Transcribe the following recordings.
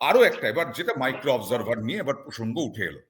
আরো একটা, এবার যেটা মাইক্রো অবজারভার নিয়ে এবার প্রসঙ্গ উঠে এলো।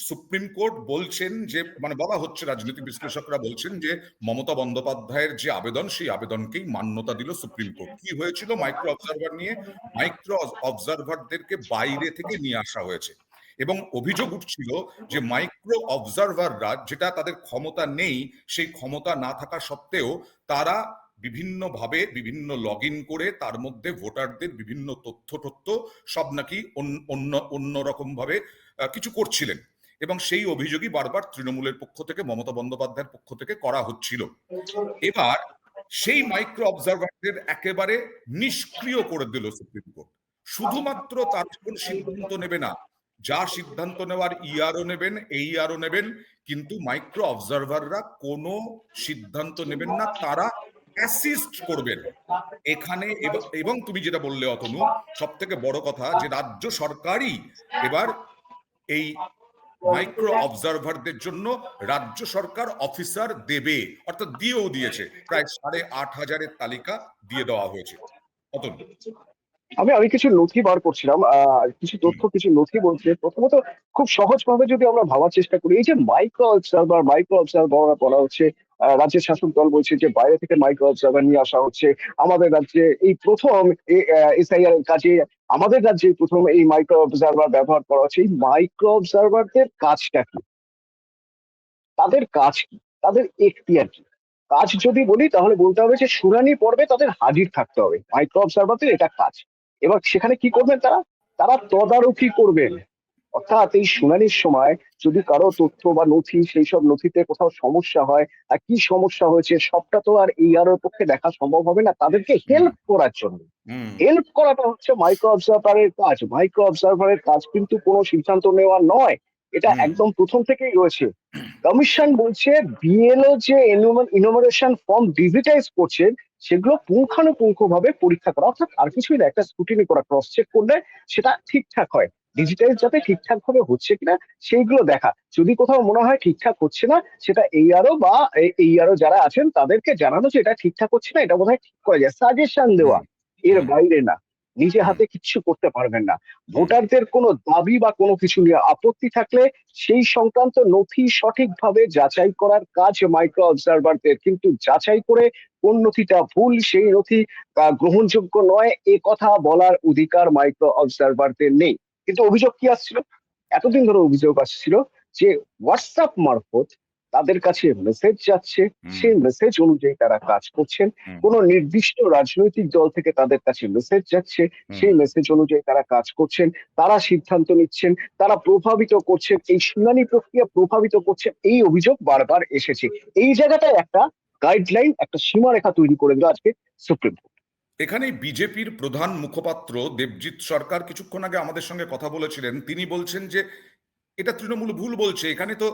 সুপ্রিম কোর্ট বলছেন যে, মানে বলা হচ্ছে, রাজনৈতিক বিশ্লেষকরা বলছেন যে মমতা বন্দ্যোপাধ্যায়ের যে আবেদন, সেই আবেদনকেই মান্যতা দিল সুপ্রিম কোর্ট। কি হয়েছিল মাইক্রো অবজারভার নিয়ে? মাইক্রো অবজারভারদেরকে বাইরে থেকে নিয়ে আসা হয়েছে এবং অভিযোগ উঠছিল যে মাইক্রো অবজারভাররা, যেটা তাদের ক্ষমতা নেই, সেই ক্ষমতা না থাকা সত্ত্বেও তারা বিভিন্নভাবে বিভিন্ন লগ ইন করে তার মধ্যে ভোটারদের বিভিন্ন তথ্য সব নাকি অন্য অন্যরকম ভাবে কিছু করছিলেন, এবং সেই অভিযোগই বারবার তৃণমূলের পক্ষ থেকে, মমতা বন্দ্যোপাধ্যায়ের পক্ষ থেকে করা হচ্ছিল। এবার সেই মাইক্রো অবজারভারদের একেবারে নিষ্ক্রিয় করে দিল সুপ্রিম কোর্ট। শুধুমাত্র তার কোনো সিদ্ধান্ত নেবে না, যা সিদ্ধান্ত নেওয়ার ইআরও নেবেন, এইআরও নেবেন, কিন্তু মাইক্রো অবজারভাররা কোনো সিদ্ধান্ত নেবেন না, তারা অ্যাসিস্ট করবেন এখানে। এবং তুমি যেটা বললে অতনু, সব থেকে বড় কথা, যে রাজ্য সরকারই এবার এই মাইক্রো অবজারভারদের জন্য রাজ্য সরকার অফিসার দেবে, অর্থাৎ দিয়েও দিয়েছে। প্রায় 8,500-এর তালিকা দিয়ে দেওয়া হয়েছে। অতনু। আমি কিছু নথি বার করছিলাম, কিছু তথ্য, কিছু নথি বলছে। প্রথমত, খুব সহজ ভাবে যদি আমরা ভাবার চেষ্টা করি, এই যে মাইক্রো অবজারভার বলা হচ্ছে, রাজ্যের শাসক দল বলছে যে বাইরে থেকে মাইক্রো অবজারভার নিয়ে আসা হচ্ছে। আমাদের রাজ্যে এই প্রথম এসআইআর এর কাজে আমাদের রাজ্যে প্রথম এই মাইক্রো অবজারভার ব্যবহার করা হচ্ছে। এই মাইক্রো অবজারভারদের কাজটা কি, তাদের কাজ কি, তাদের এখতিয়ার কি? কাজ যদি বলি তাহলে বলতে হবে যে শুনানি পর্বে তাদের হাজির থাকতে হবে, মাইক্রো অবজারভারদের এটা কাজ। এবার সেখানে কি করবেন তারা? তারা তদারকি করবেন। অর্থাৎ এই শুনানির সময় যদি কারো তথ্য বা নথি, সেই সব নথিতে কোথাও সমস্যা হয়, আর কি সমস্যা হয়েছে সবটা তো আর এইআর পক্ষে দেখা সম্ভব হবে না, তাদেরকে হেল্প করার জন্য। হেল্প করাটা হচ্ছে মাইক্রো অবজারভারের কাজ। মাইক্রো অবজারভারের কাজ কিন্তু কোনো সিদ্ধান্ত নেওয়া নয়, এটা একদম প্রথম থেকেই রয়েছে। কমিশন বলছে বিএলও যে ইনোমারেশন ফর্ম ডিজিটাইজ করছেন, সেগুলো পুঙ্খানুপুঙ্খ ভাবে পরীক্ষা করা, অর্থাৎ আর কিছুই না, একটা স্ক্রুটিনি করা, ক্রস চেক করলে সেটা ঠিকঠাক হয়। ডিজিটাইজ যাতে ঠিকঠাক ভাবে হচ্ছে কিনা সেইগুলো দেখা। যদি কোথাও মনে হয় ঠিকঠাক হচ্ছে না, সেটা এইআরও বা এইআরও যারা আছেন তাদেরকে জানানো যে এটা ঠিকঠাক হচ্ছে না, এটা বোধহয় ঠিক করা যায়, সাজেশন দেওয়া। এর বাইরে না, নিজে হাতে কিচ্ছু করতে পারবেন না। ভোটারদের কোনো দাবি বা কোনো কিছু নিয়ে আপত্তি থাকলে সেই সংক্রান্ত নথি সঠিকভাবে যাচাই করার কাজ মাইক্রো অবজারভারদের। কিন্তু যাচাই করে কোন নথিটা ভুল, সেই নথি গ্রহণযোগ্য নয়, এ কথা বলার অধিকার মাইক্রো অবজারভারদের নেই। কিন্তু অভিযোগ কি আসছিল? এতদিন ধরে অভিযোগ আসছিল যে হোয়াটসঅ্যাপ মারফত তাদের কাছে মেসেজ যাচ্ছে, সেই মেসেজ অনুযায়ী তারা কাজ করছেন। কোন নির্দিষ্ট রাজনৈতিক দল থেকে তাদের কাছে মেসেজ যাচ্ছে, সেই মেসেজ অনুযায়ী তারা কাজ করছেন, তারা সিদ্ধান্ত নিচ্ছেন, তারা প্রভাবিত করছেন, এই শুনানি প্রক্রিয়া প্রভাবিত করছেন, এই অভিযোগ বারবার এসেছে। এই জায়গাটায় একটা গাইডলাইন, একটা সীমারেখা তৈরি করে দিল আজকে সুপ্রিম কোর্ট। এখানে বিজেপির প্রধান মুখপাত্র দেবজিৎ সরকার কিছুক্ষণ আগে আমাদের সঙ্গে কথা বলেছিলেন। তিনি বলছেন যে এটা তৃণমূল ভুল বলছে, এখানে তো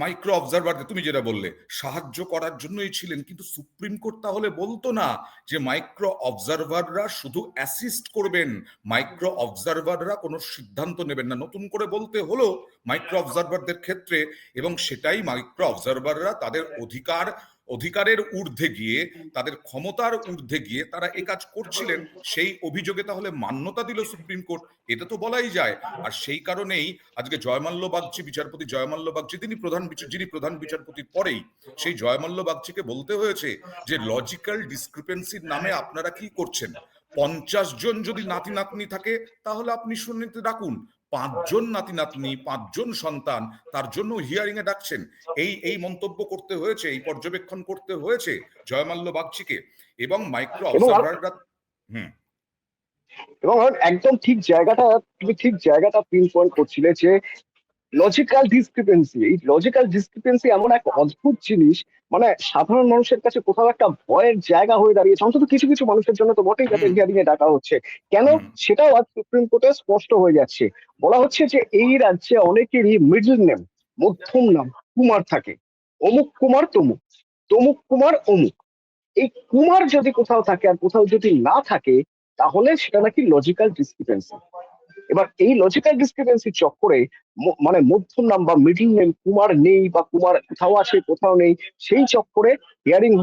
মাইক্রো অবজারভার, তুমি যেটা বললে, সাহায্য করার জন্যই ছিলেন। কিন্তু সুপ্রিম কোর্ট তাহলে বলতো না যে মাইক্রো অবজারভাররা শুধু অ্যাসিস্ট করবেন, মাইক্রো অবজারভাররা কোনো সিদ্ধান্ত নেবেন না? নতুন করে বলতে হলো মাইক্রো অবজারভারদের ক্ষেত্রে, এবং সেটাই মাইক্রো অবজারভাররা তাদের অধিকারের ঊর্ধ্বে গিয়ে, তাদের ক্ষমতার ঊর্ধ্বে গিয়ে তারা এ কাজ করছিলেন। সেই অভিযোগে তাহলে মান্যতা দিল সুপ্রিম কোর্ট, এটা তো বলাই যায়। আর সেই কারণেই আজকে জয়মাল্য বাগচি, বিচারপতি জয়মাল্য বাগচি, যিনি প্রধান বিচারপতির পরেই, সেই জয়মাল্য বাগচিকে বলতে হয়েছে যে লজিক্যাল ডিসক্রিপেন্সির নামে আপনারা কি করছেন? 50 জন যদি নাতি নাতনি থাকে তাহলে আপনি শুনানিতে ডাকুন, 5 জন নাতি নাতনি, 5 জন সন্তান, তার জন্য হিয়ারিং এ ডাকছেন। এই মন্তব্য করতে হয়েছে, এই পর্যবেক্ষণ করতে হয়েছে জয়মাল্য বাগচিকে। এবং মাইক্রো এবং অবজারভাররা হুম এবং একদম ঠিক জায়গাটা পিন পয়েন্ট করছিলে যে লজিক্যাল ডিসক্রিপেন্সি। এই লজিক্যাল ডিসক্রিপেন্সি এমন এক অদ্ভুত জিনিস, মানে সাধারণ মানুষের কাছে কোথাও একটা ভয়ের জায়গা হয়ে দাঁড়িয়েছে, অন্তত কিছু কিছু মানুষের জন্য তো বটেই, যাদের হিয়ারিং এ ডাকা হচ্ছে। কেন? সেটাও আজ সুপ্রিম কোর্টে স্পষ্ট হয়ে যাচ্ছে। বলা হচ্ছে যে এই রাজ্যে অনেকেরই মিডল নেম, মধ্যম নাম কুমার থাকে। অমুক কুমার তমুক, তমুক কুমার অমুক। এই কুমার যদি কোথাও থাকে আর কোথাও যদি না থাকে, তাহলে সেটা নাকি লজিক্যাল ডিসক্রিপেন্সি। এবার এই লজিক্যাল ডিসক্রিপেন্সি চক্করে মানে মধ্যম নাম বা মিডল নেম কুমার নেই, বা কুমার কোথাও আছে কোথাও নেই, সেই চক্করে হিয়ারিং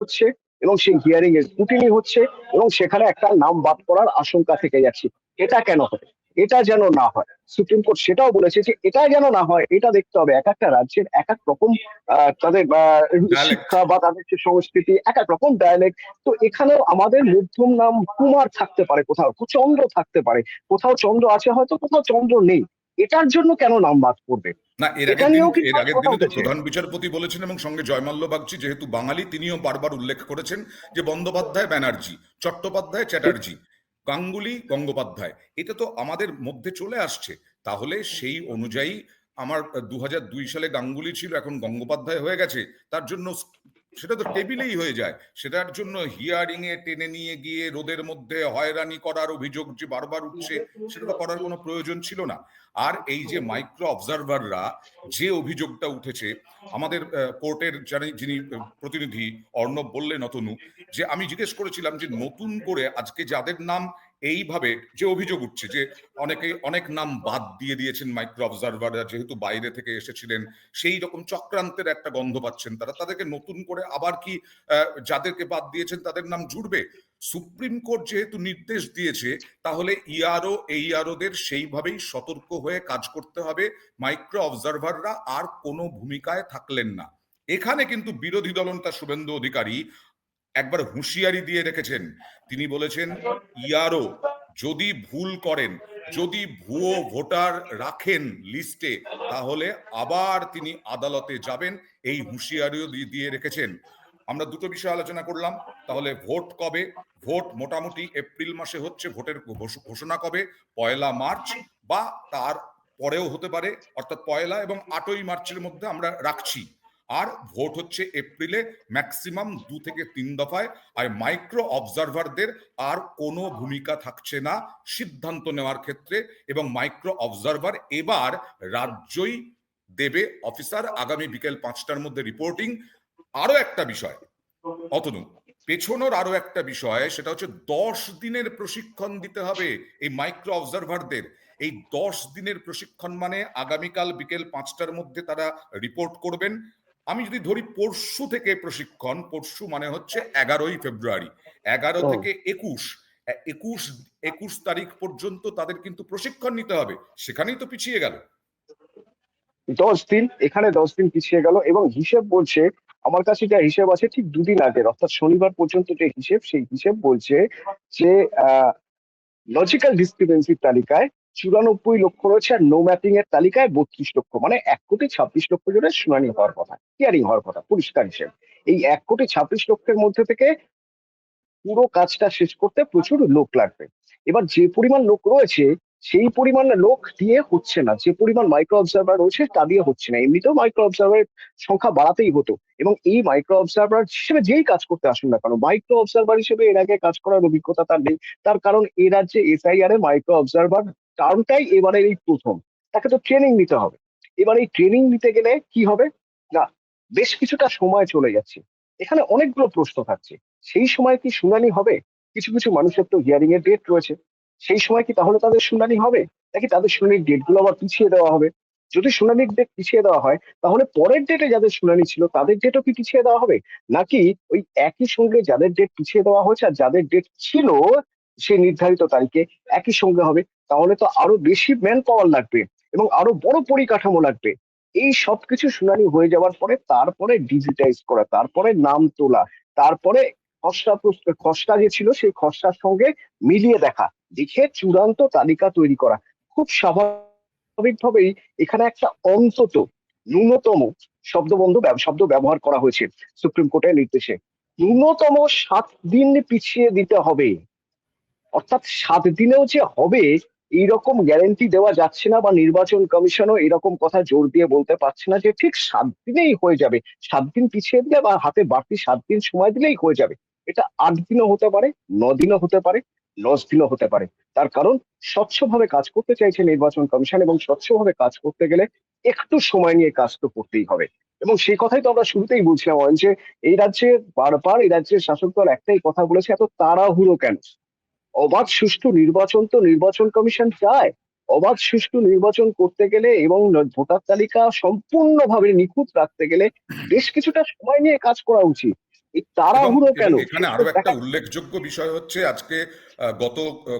হচ্ছে, এবং সেই হিয়ারিং এর স্ক্রুটিনি হচ্ছে এবং সেখানে একটা নাম বাদ করার আশঙ্কা থেকে যাচ্ছে। এটা কেন হয়? এটা যেন না হয়, সুপ্রিম কোর্ট সেটাও বলেছে যে এটা যেন না হয়, এটা দেখতে হবে। এক একটা রাজ্যের এক এক রকম তাদের ডায়ালেক্ট। শিক্ষা বা তাদের যে সংস্কৃতি, এক এক রকম ডায়ালেক্ট। তো এখানেও আমাদের মধ্যম নাম কুমার থাকতে পারে, কোথাও চন্দ্র থাকতে পারে, কোথাও চন্দ্র আছে হয়তো, কোথাও চন্দ্র নেই। এটার জন্য কেন নাম বাদ করবে? না, এটা নিয়েও কি এর কাজ আগের করা দিনে তো উঠেছে? প্রধান বিচারপতি বলেছেন এবং সঙ্গে জয়মাল্য বাগচি যেহেতু বাঙালি তিনিও বারবার উল্লেখ করেছেন যে বন্দ্যোপাধ্যায় ব্যানার্জি, চট্টোপাধ্যায় ঠিক। চ্যাটার্জি, গাঙ্গুলি গঙ্গোপাধ্যায়, এটা তো আমাদের মধ্যে চলে আসছে। তাহলে সেই অনুযায়ী আমার 2002 সালে গাঙ্গুলি ছিল, এখন গঙ্গোপাধ্যায় হয়ে গেছে, তার জন্য সেটা তো টেবিলেই হয়ে যায়। সেটার জন্য হিয়ারিং এ টেনে নিয়ে গিয়ে রোদের মধ্যে হয়রানি করার অভিযোগ যে বারবার উঠছে, সেটা তো করার কোনো প্রয়োজন ছিল না। আর এই যে মাইক্রো অবজারভাররা, যে অভিযোগটা উঠেছে, আমাদের কোর্টের যিনি প্রতিনিধি অর্ণব বললেন অতনু, যে আমি জিজ্ঞেস করেছিলাম যে নতুন করে আজকে যাদের নাম এইভাবে যে অভিযোগ উঠছে যে অনেকে অনেক নাম বাদ দিয়ে দিয়েছেন মাইক্রো অবজারভাররা যেহেতু বাইরে থেকে এসেছিলেন, সেই রকম চক্রান্তের একটা গন্ধ পাচ্ছেন তারা, তাদেরকে নতুন করে আবার কি যাদেরকে বাদ দিয়েছেন তাদের নাম জুড়বে? সুপ্রিম কোর্ট যেহেতু নির্দেশ দিয়েছে, তাহলে ইআরও এইআরওদের সেইভাবেই সতর্ক হয়ে কাজ করতে হবে। মাইক্রো অবজারভাররা আর কোনো ভূমিকায় থাকলেন না। এখানে কিন্তু বিরোধী দলনেতা শুভেন্দু অধিকারী একবার হুঁশিয়ারি দিয়ে রেখেছেন। তিনি বলেছেন ইআরও যদি ভুল করেন, যদি ভুয়ো ভোটার রাখেন লিস্টে, তাহলে আবার তিনি আদালতে যাবেন, এই হুঁশিয়ারিও দিয়ে রেখেছেন। আমরা দুটো বিষয় আলোচনা করলাম। তাহলে ভোট কবে? ভোট মোটামুটি এপ্রিল মাসে হচ্ছে। ভোটের ঘোষণা কবে? 1 মার্চ বা তার পরেও হতে পারে, অর্থাৎ 1 এবং 8ই মার্চের মধ্যে আমরা রাখছি। আর ভোট হচ্ছে এপ্রিলে, ম্যাক্সিমাম 2 থেকে 3 দফায়। আর মাইক্রো অবজারভারদের আর কোনো ভূমিকা থাকছে না সিদ্ধান্ত নেওয়ার ক্ষেত্রে, এবং মাইক্রো অবজারভার এবার রাজ্যই দেবে অফিসার। আগামী বিকেল 5টার মধ্যে রিপোর্টিং। আরো একটা বিষয় অতনু, পেছনোর আরো একটা বিষয়, সেটা হচ্ছে 10 দিনের প্রশিক্ষণ দিতে হবে এই মাইক্রো অবজারভারদের। এই 10 দিনের প্রশিক্ষণ মানে আগামীকাল বিকেল 5টার মধ্যে তারা রিপোর্ট করবেন। আমি যদি ধরি পরশু থেকে প্রশিক্ষণ, পরশু মানে হচ্ছে 11ই ফেব্রুয়ারি, 11 হুম। থেকে 21, 21 তারিখ পর্যন্ত তাদের কিন্তু প্রশিক্ষণ নিতে হবে। সেখানেই তো পিছিয়ে গেল। 10 দিন, এখানে 10 দিন পিছিয়ে গেল এবং হিসেব বলছে, আমার কাছে যা হিসেব আছে ঠিক দুদিন আগের, অর্থাৎ শনিবার পর্যন্ত যে হিসেব, সেই হিসেব বলছে যে লজিক্যাল ডিসক্রিপেন্সির তালিকায় 94 লক্ষ রয়েছে, আর নো ম্যাপিং এর তালিকায় 32 লক্ষ, মানে 1,26,00,000 জনের শুনানি হওয়ার কথা, হিয়ারিং হওয়ার কথা, পরিষ্কার হিসেব। এই 1,26,00,000 মধ্যে থেকে পুরো কাজটা শেষ করতে প্রচুর লোক লাগবে। এবার যে পরিমাণ লোক রয়েছে, সেই পরিমাণ লোক দিয়ে হচ্ছে না, যে পরিমাণ মাইক্রো অবজার্ভার রয়েছে তা দিয়ে হচ্ছে না। এমনিতেও মাইক্রো অবজার্ভারের সংখ্যা বাড়াতেই হতো, এবং এই মাইক্রো অবজার্ভার হিসেবে যেই কাজ করতে আসুন না কেন, মাইক্রো অবজার্ভার হিসেবে এর আগে কাজ করার অভিজ্ঞতা তার নেই। তার কারণ এ রাজ্যে এসআইআর এ মাইক্রো অবজার্ভার টার্মটাই এবারের এই প্রথম। তাকে তো ট্রেনিং নিতে হবে। এবার এই ট্রেনিং নিতে গেলে কি হবে না, বেশ কিছুটা সময় চলে যাচ্ছে। এখানে অনেকগুলো প্রশ্ন থাকছে। সেই সময় কি শুনানি হবে? কিছু কিছু মানুষের তো হিয়ারিং এর ডেট রয়েছে। সেই সময় কি তাহলে তাদের শুনানি হবে, নাকি তাদের শুনানির ডেট গুলো আবার পিছিয়ে দেওয়া হবে? যদি শুনানির ডেট পিছিয়ে দেওয়া হয়, তাহলে পরের ডেটে যাদের শুনানি ছিল তাদের ডেটও কি পিছিয়ে দেওয়া হবে, নাকি ওই একই সঙ্গে যাদের ডেট পিছিয়ে দেওয়া হয়েছে আর যাদের ডেট ছিল সেই নির্ধারিত তারিখে একই সঙ্গে হবে? তাহলে তো আরো বেশি ম্যান পাওয়ার লাগবে এবং আরো বড় পরিকাঠামো লাগবে। এই সবকিছু শুনানি হয়ে যাওয়ার পরে তারপরে ডিজিটাইজ করা, তারপরে নাম তোলা, তারপরে খসড়া যে ছিল সেই খসড়ার সঙ্গে মিলিয়ে দেখা, দেখে চূড়ান্ত তালিকা তৈরি করা। খুব স্বাভাবিকভাবেই এখানে একটা অন্তত ন্যূনতম শব্দ ব্যবহার করা হয়েছে সুপ্রিম কোর্টের নির্দেশে। ন্যূনতম 7 দিন পিছিয়ে দিতে হবে। অর্থাৎ 7 দিনেও যে হবে এইরকম গ্যারেন্টি দেওয়া যাচ্ছে না, বা নির্বাচন কমিশনও এরকম কথা জোর দিয়ে বলতে পারছে না যে ঠিক 7 দিনেই হয়ে যাবে। 7 দিন পিছিয়ে দিলে বা হাতে বাড়তি 7 দিন সময় দিলেই হয়ে যাবে। এটা 8 দিনও হতে পারে, 9 দিনও হতে পারে, 10 দিনও হতে পারে। তার কারণ স্বচ্ছভাবে কাজ করতে চাইছে নির্বাচন কমিশন, এবং স্বচ্ছভাবে কাজ করতে গেলে একটু সময় নিয়ে কাজ তো করতেই হবে। এবং সেই কথাই তো আমরা শুরুতেই বলছিলাম যে এই রাজ্যে বারবার এই রাজ্যের শাসক দল একটাই কথা বলেছে, এত তাড়াহুড়ো কেন? অবাধ সুষ্ঠু নির্বাচন তো নির্বাচন কমিশন চায়। অবাধ সুষ্ঠু নির্বাচন করতে গেলে এবং ভোটার তালিকা সম্পূর্ণভাবে নিখুঁত রাখতে গেলে বেশ কিছুটা সময় নিয়ে কাজ করা উচিত। এই এবং তাড়াহুড়ো এবং কেন? এখানে শেষ আরো পর্যন্ত একটা দেখা উল্লেখযোগ্য বিষয় হচ্ছে আজকে গত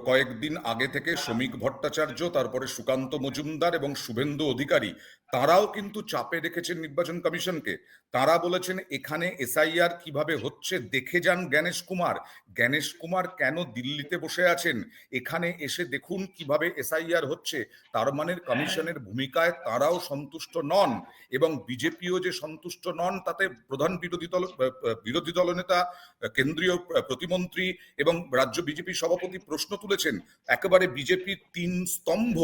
কয়েকদিন আগে থেকে শ্রমিক ভট্টাচার্য, তারপরে সুকান্ত মজুমদার এবং শুভেন্দু অধিকারী তারাও কিন্তু চাপে রেখেছেন নির্বাচন কমিশনকে। তারা বলেছেন এখানে এসআইআর কিভাবে হচ্ছে দেখে যান জ্ঞানেশ কুমার। জ্ঞানেশ কুমার কেন দিল্লিতে বসে আছেন? এখানে এসে দেখুন কিভাবে এসআইআর হচ্ছে। তার মানে কমিশনের ভূমিকায় তারাও সন্তুষ্ট নন, এবং বিজেপিও যে সন্তুষ্ট নন তাতে প্রধান বিরোধী দলনেতা, কেন্দ্রীয় প্রতিমন্ত্রী এবং রাজ্য বিজেপি সভাপতি প্রশ্ন তুলেছেন। একেবারে বিজেপির তিন স্তম্ভ।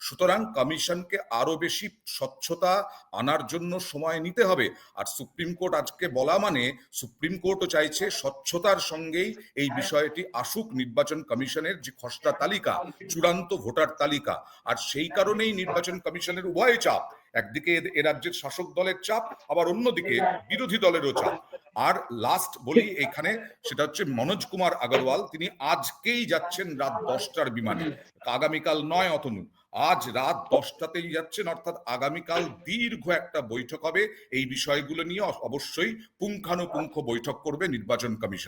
সুতরাং কমিশনকে আরো বেশি স্বচ্ছতা আনার জন্য সময় নিতে হবে। আর সুপ্রিম কোর্ট আজকে বলা মানে সুপ্রিম কোর্টও চাইছে স্বচ্ছতার সঙ্গেই এই বিষয়টি আসুক নির্বাচন কমিশনের যে খসড়া তালিকা, চূড়ান্ত ভোটার তালিকা। আর সেই কারণেই নির্বাচন কমিশনের উভয় চাপ, একদিকে এ রাজ্যের শাসক দলের চাপ, আবার অন্যদিকে বিরোধী দলেরও চাপ। আর লাস্ট বলি এখানে, সেটা হচ্ছে মনোজ কুমার আগরওয়াল, তিনি আজকেই যাচ্ছেন রাত 10টার বিমানে, আগামীকাল নয় অতনু, আজ রাত 10টাতেই যাচ্ছেন, অর্থাৎ আগামীকাল দীর্ঘ একটা বৈঠক হবে এই বিষয়গুলো নিয়ে। অবশ্যই পুঙ্খানুপুঙ্খ বৈঠক করবে নির্বাচন কমিশন।